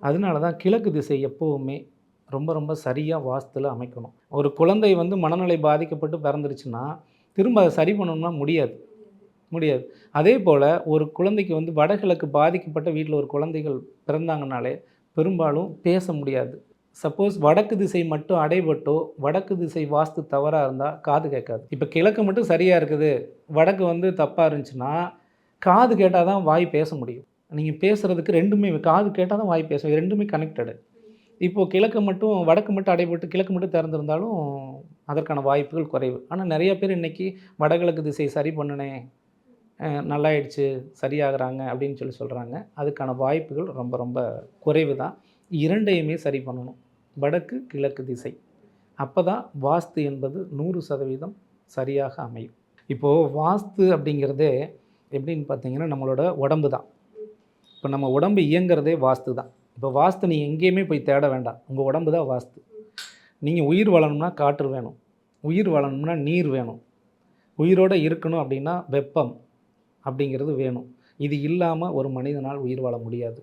அதனால தான் கிழக்கு திசை எப்போவுமே ரொம்ப ரொம்ப சரியாக வாஸ்துல அமைக்கணும். ஒரு குழந்தை வந்து மனநிலை பாதிக்கப்பட்டு பிறந்துருச்சுன்னா, திரும்ப அத சரி பண்ணணும்னா முடியாது. முடியாது. அதேபோல ஒரு குழந்தைக்கு வந்து வடகிழக்கு பாதிக்கப்பட்ட வீட்ல ஒரு குழந்தைகள் பிறந்தாங்கனாலே, பெரும்பாலும் பேச முடியாது. சப்போஸ் வடக்கு திசை மட்டும் அடைபட்டோ, வடக்கு திசை வாஸ்து தவறா இருந்தா காது கேட்காது. இப்ப கிழக்கு மட்டும் சரியா இருக்குது, வடக்கு வந்து தப்பா இருந்துச்சுன்னா, காது கேட்டா தான் வாய் பேச முடியும். நீங்க பேசுறதுக்கு 2மே காது கேட்டா தான் வாய் பேசும். 2மே கனெக்டடு. இப்போ கிழக்கு மட்டும் வடக்கு மட்டும் அடைபட்டு, கிழக்கு மட்டும் திறந்திருந்தாலும் அதற்கான வாய்ப்புகள் குறைவு. ஆனா நெறைய பேர் இன்னைக்கு வடகிழக்கு திசை சரி பண்ணுனேன், நல்லாயிடுச்சு, சரியாகுறாங்க அப்படின்னு சொல்றாங்க. அதுக்கான வாய்ப்புகள் ரொம்ப ரொம்ப குறைவு தான். 2யுமே சரி பண்ணணும். வடக்கு, கிழக்கு திசை. அப்பதான் வாஸ்து என்பது 100% சரியாக அமையும். இப்போ வாஸ்து அப்படிங்கிறதே எப்படின்னு பார்த்தீங்கன்னா, நம்மளோட உடம்பு தான். இப்ப நம்ம உடம்பு இயங்குறதே வாஸ்து தான். இப்ப வாஸ்து நீங்க எங்கேயுமே போய் தேட வேண்டாம். உங்க உடம்பு தான் வாஸ்து. நீங்க உயிர் வாழணும்னா காற்று வேணும். உயிர் வாழணும்னா நீர் வேணும். உயிரோட இருக்கணும் அப்படின்னா வெப்பம் அப்படிங்கிறது வேணும். இது இல்லாம ஒரு மனிதனால் உயிர் வாழ முடியாது.